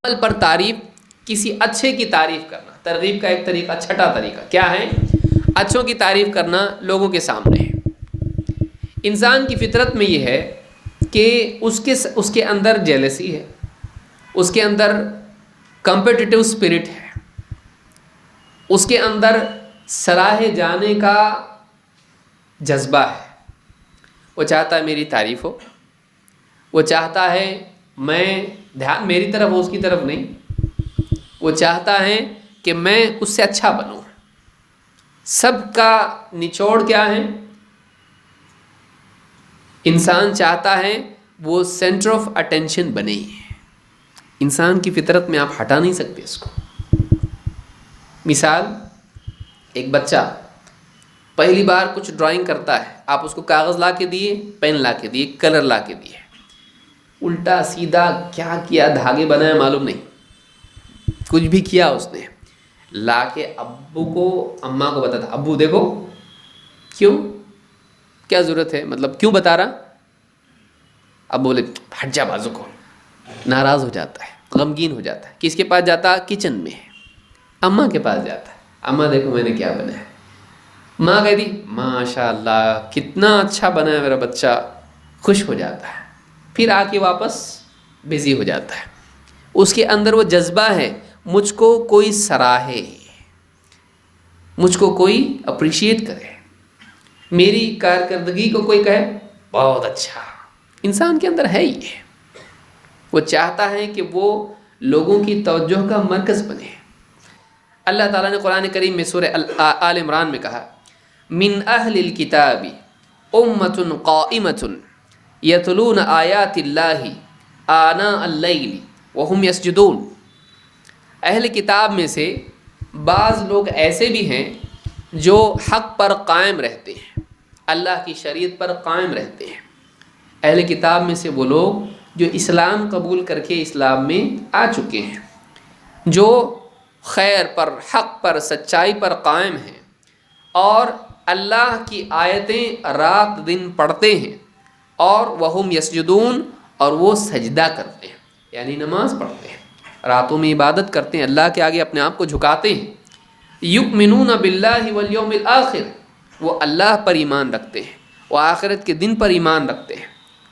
عمل پر تعریف، کسی اچھے کی تعریف کرنا۔ ترغیب کا ایک طریقہ، چھٹا طریقہ کیا ہے؟ اچھوں کی تعریف کرنا لوگوں کے سامنے ہے۔ انسان کی فطرت میں یہ ہے کہ اس کے اندر جیلسی ہے، اس کے اندر کمپٹیٹو اسپرٹ ہے، اس کے اندر سراہے جانے کا جذبہ ہے۔ وہ چاہتا ہے میری تعریف ہو، وہ چاہتا ہے میں دھیان میری طرف ہو، اس کی طرف نہیں۔ وہ چاہتا ہے کہ میں اس سے اچھا بنوں۔ سب کا نچوڑ کیا ہے؟ انسان چاہتا ہے وہ سینٹر آف اٹینشن بنے۔ انسان کی فطرت میں آپ ہٹا نہیں سکتے اس کو۔ مثال، ایک بچہ پہلی بار کچھ ڈرائنگ کرتا ہے، آپ اس کو کاغذ لا کے دیے، پین لا کے دیے، کلر لا کے دیے، الٹا سیدھا کیا کیا، دھاگے بنائے معلوم نہیں، کچھ بھی کیا اس نے، لا کے ابو کو اماں کو بتاتا، ابو دیکھو، کیوں، کیا ضرورت ہے، مطلب کیوں بتا رہا؟ اب بولے ہٹ جا بازو کو، ناراض ہو جاتا ہے، غمگین ہو جاتا ہے۔ کس کے پاس جاتا؟ کچن میں اماں کے پاس جاتا ہے، اماں دیکھو میں نے کیا بنایا۔ ماں کہتی ماشاء اللہ کتنا اچھا بنا ہے میرا بچہ، خوش ہو جاتا ہے، پھر آ کے واپس بزی ہو جاتا ہے۔ اس کے اندر وہ جذبہ ہے، مجھ کو کوئی سراہے، مجھ کو کوئی اپریشیٹ کرے، میری کارکردگی کو کوئی کہے بہت اچھا۔ انسان کے اندر ہے یہ، وہ چاہتا ہے کہ وہ لوگوں کی توجہ کا مرکز بنے۔ اللہ تعالیٰ نے قرآن کریم میں سورہ آل عمران میں کہا، من اہل الکتاب امۃ قائمۃ یتلون آیات اللہ آناء اللیل وہم یسجدون۔ اہل کتاب میں سے بعض لوگ ایسے بھی ہیں جو حق پر قائم رہتے ہیں، اللہ کی شریعت پر قائم رہتے ہیں۔ اہل کتاب میں سے وہ لوگ جو اسلام قبول کر کے اسلام میں آ چکے ہیں، جو خیر پر، حق پر، سچائی پر قائم ہیں، اور اللہ کی آیتیں رات دن پڑھتے ہیں، اور وہم یسجدون، اور وہ سجدہ کرتے ہیں، یعنی نماز پڑھتے ہیں، راتوں میں عبادت کرتے ہیں، اللہ کے آگے اپنے آپ کو جھکاتے ہیں۔ یؤمنون باللہ والیوم الآخر، وہ اللہ پر ایمان رکھتے ہیں، وہ آخرت کے دن پر ایمان رکھتے ہیں۔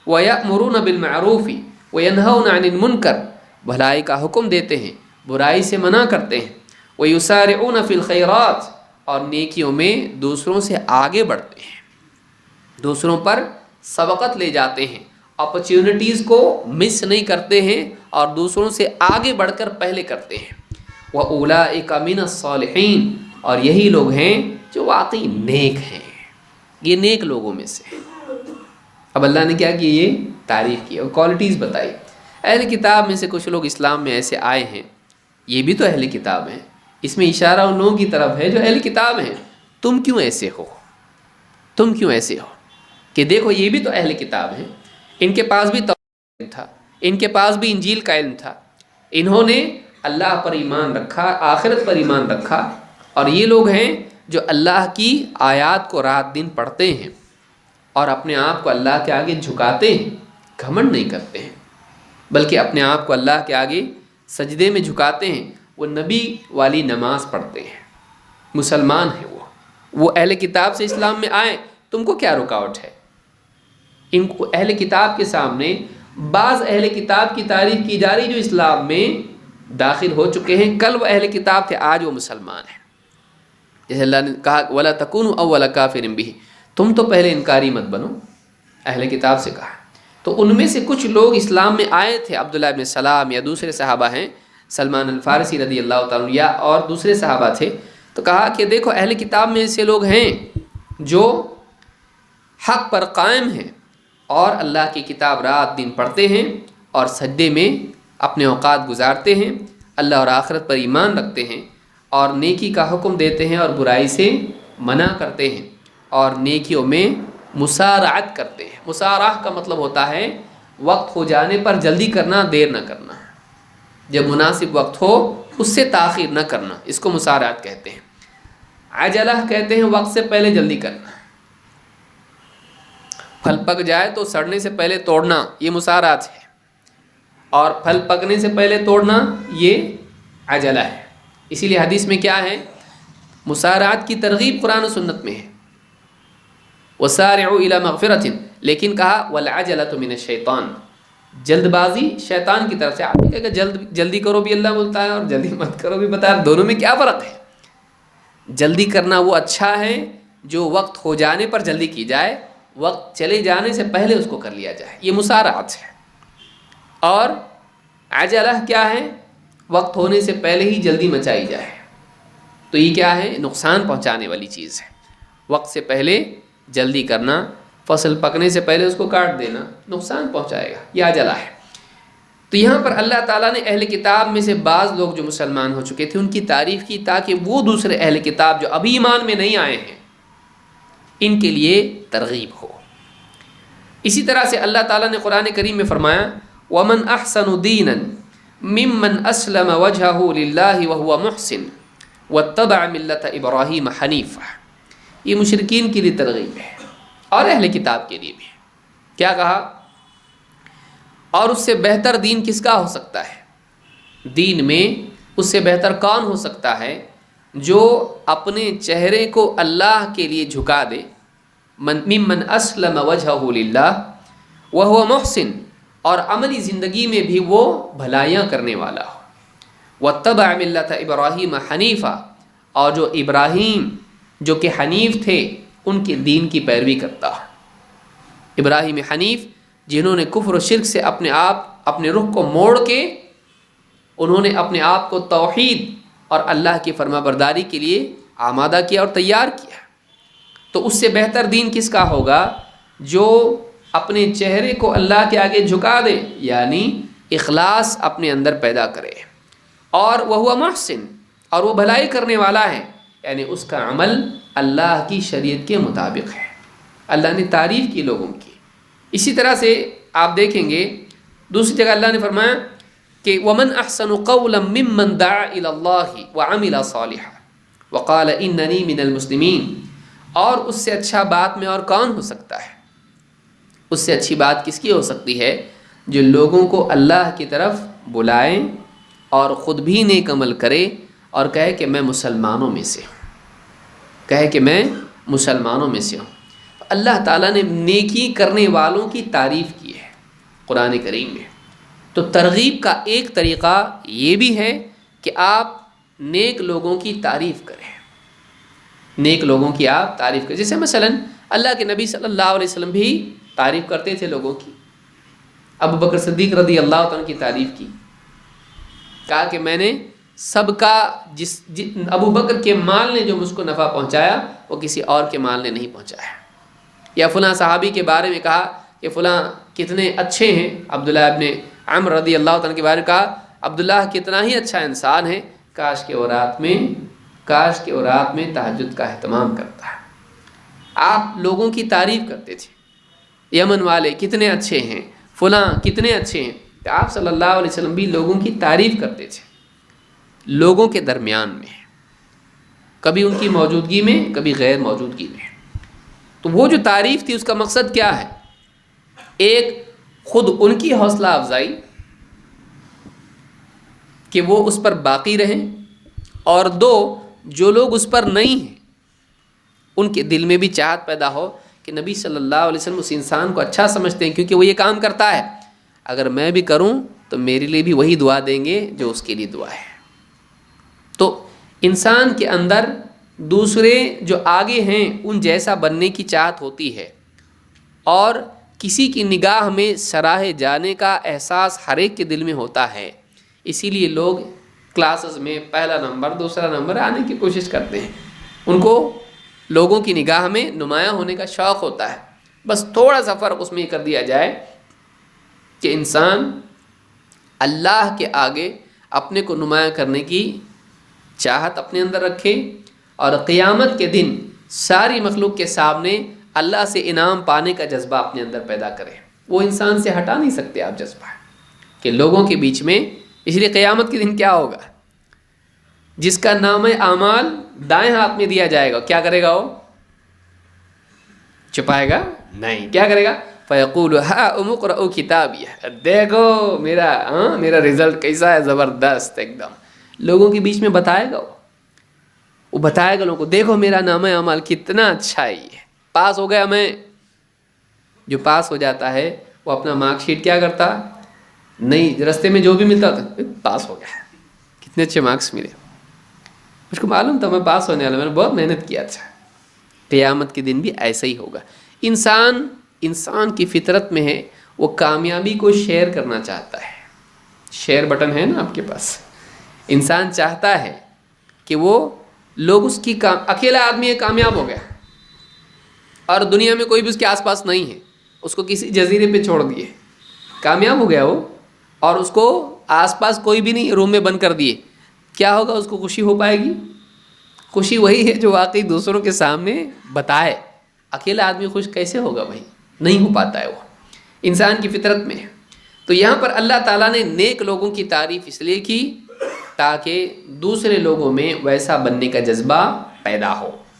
وَيَأْمُرُونَ بِالْمَعْرُوفِ وَيَنْهَوْنَ عَنِ الْمُنْكَرِ، بھلائی کا حکم دیتے ہیں، برائی سے منع کرتے ہیں۔ وَيُسَارِعُونَ فِي الْخَيْرَاتِ، اور نیکیوں میں دوسروں سے آگے بڑھتے ہیں، دوسروں پر سبقت لے جاتے ہیں، اپرچونٹیز کو مس نہیں کرتے ہیں، اور دوسروں سے آگے بڑھ کر پہلے کرتے ہیں۔ وَأُولَٰئِكَ مِنَ الصَّالِحِينَ، اور یہی لوگ ہیں جو واقعی نیک ہیں، یہ نیک لوگوں میں سے۔ اب اللہ نے کیا کی؟ یہ تعریف کی اور کوالٹیز بتائی۔ اہل کتاب میں سے کچھ لوگ اسلام میں ایسے آئے ہیں، یہ بھی تو اہل کتاب ہیں، اس میں اشارہ ان لوگوں کی طرف ہے جو اہل کتاب ہیں۔ تم کیوں ایسے ہو؟ تم کیوں ایسے ہو کہ دیکھو یہ بھی تو اہل کتاب ہیں، ان کے پاس بھی توراۃ تھا، ان کے پاس بھی انجیل کا علم تھا، انہوں نے اللہ پر ایمان رکھا، آخرت پر ایمان رکھا، اور یہ لوگ ہیں جو اللہ کی آیات کو رات دن پڑھتے ہیں اور اپنے آپ کو اللہ کے آگے جھکاتے ہیں، گھمنڈ نہیں کرتے ہیں، بلکہ اپنے آپ کو اللہ کے آگے سجدے میں جھکاتے ہیں۔ وہ نبی والی نماز پڑھتے ہیں، مسلمان ہیں، وہ اہل کتاب سے اسلام میں آئے، تم کو کیا رکاوٹ ہے؟ ان کو اہل کتاب کے سامنے بعض اہل کتاب کی تعریف کی جا رہی جو اسلام میں داخل ہو چکے ہیں، کل وہ اہل کتاب تھے، آج وہ مسلمان ہیں۔ جیسے اللہ نے کہا وَلَا تَكُونُوا أَوَّلَ كَافِرٍ بِهِ، تم تو پہلے انکاری مت بنو، اہل کتاب سے کہا۔ تو ان میں سے کچھ لوگ اسلام میں آئے تھے، عبداللہ ابن سلام یا دوسرے صحابہ ہیں، سلمان الفارسی رضی اللہ تعالیٰ عنہ، یا اور دوسرے صحابہ تھے، تو کہا کہ دیکھو اہل کتاب میں سے لوگ ہیں جو حق پر قائم ہیں اور اللہ کی کتاب رات دن پڑھتے ہیں اور سجدے میں اپنے اوقات گزارتے ہیں، اللہ اور آخرت پر ایمان رکھتے ہیں، اور نیکی کا حکم دیتے ہیں اور برائی سے منع کرتے ہیں، اور نیکیوں میں مسارعت کرتے ہیں۔ مسارعہ کا مطلب ہوتا ہے وقت ہو جانے پر جلدی کرنا، دیر نہ کرنا، جب مناسب وقت ہو اس سے تاخیر نہ کرنا، اس کو مسارعت کہتے ہیں۔ عجلہ کہتے ہیں وقت سے پہلے جلدی کرنا، پھل پک جائے تو سڑنے سے پہلے توڑنا، یہ مسارعت ہے۔ اور پھل پکنے سے پہلے توڑنا یہ عجلہ ہے. اسی لیے حدیث میں کیا ہے؟ مسارعت کی ترغیب قرآن و سنت میں ہے. وسارعوا الی مغفرۃ، لیکن کہا والعجلۃ من الشیطان، جلد بازی شیطان کی طرف سے. آپ نے کہا کہ جلدی کرو بھی اللہ بولتا ہے اور جلدی مت کرو بھی بتا ہے، دونوں میں کیا فرق ہے؟ جلدی کرنا وہ اچھا ہے جو وقت ہو جانے پر جلدی کی جائے، وقت چلے جانے سے پہلے اس کو کر لیا جائے، یہ مسارعت ہے. اور عجلہ کیا ہے؟ وقت ہونے سے پہلے ہی جلدی مچائی جائے، تو یہ کیا ہے؟ نقصان پہنچانے والی چیز ہے. وقت سے پہلے جلدی کرنا، فصل پکنے سے پہلے اس کو کاٹ دینا نقصان پہنچائے گا، یہ عجلہ ہے. تو یہاں پر اللہ تعالیٰ نے اہل کتاب میں سے بعض لوگ جو مسلمان ہو چکے تھے ان کی تعریف کی تاکہ وہ دوسرے اہل کتاب جو ابھی ایمان میں نہیں آئے ہیں ان کے لیے ترغیب ہو. اسی طرح سے اللہ تعالیٰ نے قرآن کریم میں فرمایا وَمَنْ أَحْسَنُ دِينًا مِمَّنْ أَسْلَمَ وَجْهَهُ لِلَّهِ وَهُوَ مُحْسِنٌ وَاتَّبَعَ مِلَّةَ إِبْرَاهِيمَ حَنِيفًا. یہ مشرکین کے لیے ترغیب ہے اور اہل کتاب کے لیے بھی. کیا کہا؟ اور اس سے بہتر دین کس کا ہو سکتا ہے؟ دین میں اس سے بہتر کون ہو سکتا ہے جو اپنے چہرے کو اللہ کے لیے جھکا دے. ممن اسلم وجهه للہ وهو محسن، اور عملی زندگی میں بھی وہ بھلائیاں کرنے والا ہو. واتبع ملت ابراہیم حنیفا، اور جو ابراہیم جو کہ حنیف تھے ان کے دین کی پیروی کرتا ہو. ابراہیم حنیف جنہوں نے کفر و شرک سے اپنے رخ کو موڑ کے انہوں نے اپنے آپ کو توحید اور اللہ کی فرما برداری کے لیے آمادہ کیا اور تیار کیا. تو اس سے بہتر دین کس کا ہوگا؟ جو اپنے چہرے کو اللہ کے آگے جھکا دے، یعنی اخلاص اپنے اندر پیدا کرے. اور وہ محسن، اور وہ بھلائی کرنے والا ہے، یعنی اس کا عمل اللہ کی شریعت کے مطابق ہے. اللہ نے تعریف کی لوگوں کی. اسی طرح سے آپ دیکھیں گے دوسری جگہ اللہ نے فرمایا کہ وَمَنْ أَحْسَنُ قَوْلًا مِّمَّنْ دَعَا إِلَى اللَّهِ وَعَمِلَ صَالِحًا وَقَالَ إِنَّنِي مِنَ الْمُسْلِمِينَ. اور اس سے اچھا بات میں اور کون ہو سکتا ہے؟ اس سے اچھی بات کس کی ہو سکتی ہے؟ جو لوگوں کو اللہ کی طرف بلائے اور خود بھی نیک عمل کرے اور کہے کہ میں مسلمانوں میں سے ہوں، کہے کہ میں مسلمانوں میں سے ہوں. اللہ تعالیٰ نے نیکی کرنے والوں کی تعریف کی ہے قرآن کریم میں. تو ترغیب کا ایک طریقہ یہ بھی ہے کہ آپ نیک لوگوں کی تعریف کریں، نیک لوگوں کی آپ تعریف کریں. جیسے مثلا اللہ کے نبی صلی اللہ علیہ وسلم بھی تعریف کرتے تھے لوگوں کی. ابو بکر صدیق رضی اللہ تعالیٰ کی تعریف کی، کہا کہ میں نے سب کا ابو بکر کے مال نے جو مجھ کو نفع پہنچایا وہ کسی اور کے مال نے نہیں پہنچایا. یا فلاں صحابی کے بارے میں کہا کہ فلاں کتنے اچھے ہیں. عبداللہ ابن عمر رضی اللہ تعالیٰ کے بارے میں کہا عبداللہ کتنا ہی اچھا انسان ہے، کاش کہ وہ رات میں تہجد کا اہتمام کرتا ہے. آپ لوگوں کی تعریف کرتے تھے، یمن والے کتنے اچھے ہیں، فلاں کتنے اچھے ہیں. کہ آپ صلی اللہ علیہ وسلم بھی لوگوں کی تعریف کرتے تھے لوگوں کے درمیان میں، کبھی ان کی موجودگی میں کبھی غیر موجودگی میں. تو وہ جو تعریف تھی اس کا مقصد کیا ہے؟ ایک خود ان کی حوصلہ افزائی کہ وہ اس پر باقی رہیں، اور دو جو لوگ اس پر نہیں ہیں ان کے دل میں بھی چاہت پیدا ہو کہ نبی صلی اللہ علیہ وسلم اس انسان کو اچھا سمجھتے ہیں کیونکہ وہ یہ کام کرتا ہے، اگر میں بھی کروں تو میرے لیے بھی وہی دعا دیں گے جو اس کے لیے دعا ہے. تو انسان کے اندر دوسرے جو آگے ہیں ان جیسا بننے کی چاہت ہوتی ہے، اور کسی کی نگاہ میں سراہے جانے کا احساس ہر ایک کے دل میں ہوتا ہے. اسی لیے لوگ کلاسز میں پہلا نمبر دوسرا نمبر آنے کی کوشش کرتے ہیں. ان کو لوگوں کی نگاہ میں نمایاں ہونے کا شوق ہوتا ہے. بس تھوڑا سا فرق اس میں یہ کر دیا جائے کہ انسان اللہ کے آگے اپنے کو نمایاں کرنے کی چاہت اپنے اندر رکھے، اور قیامت کے دن ساری مخلوق کے سامنے اللہ سے انعام پانے کا جذبہ اپنے اندر پیدا کرے. وہ انسان سے ہٹا نہیں سکتے آپ جذبہ کہ لوگوں کے بیچ میں. اس لیے قیامت کے دن کیا ہوگا؟ جس کا نام اعمال دائیں ہاتھ میں دیا جائے گا، کیا کرے گا؟ وہ چھپائے گا نہیں. کیا کرے گا؟ فیقول ہاؤم اقرؤوا کتابیہ، دیکھو میرا رزلٹ کیسا ہے، زبردست ایک دم. لوگوں کے بیچ میں بتائے گا، وہ بتائے گا لوگوں کو، دیکھو میرا نامہ اعمال کتنا اچھا ہے، یہ پاس ہو گیا میں. جو پاس ہو جاتا ہے وہ اپنا مارک شیٹ کیا کرتا، نہیں رستے میں جو بھی ملتا تھا پاس ہو گیا، کتنے اچھے مارکس ملے، مجھ کو معلوم تھا میں پاس ہونے والا، میں نے بہت محنت کیا تھا. قیامت کے دن بھی ایسا ہی ہوگا. انسان کی فطرت میں ہے وہ کامیابی کو شیئر کرنا چاہتا ہے. شیئر بٹن ہے نا آپ کے پاس، انسان چاہتا ہے کہ وہ لوگ اس کی اکیلا آدمی ہے کامیاب ہو گیا اور دنیا میں کوئی بھی اس کے آس پاس نہیں ہے، اس کو کسی جزیرے پہ چھوڑ دیے، کامیاب ہو گیا وہ، اور اس کو آس پاس کوئی بھی نہیں، روم میں بند کر دیے، کیا ہوگا؟ اس کو خوشی ہو پائے گی؟ خوشی وہی ہے جو واقعی دوسروں کے سامنے بتائے. اکیلا آدمی خوش کیسے ہوگا بھائی؟ نہیں ہو پاتا ہے وہ، انسان کی فطرت میں ہے. تو یہاں پر اللہ تعالیٰ نے نیک لوگوں کی تعریف اس لیے کی تاکہ دوسرے لوگوں میں ویسا بننے کا جذبہ پیدا ہو.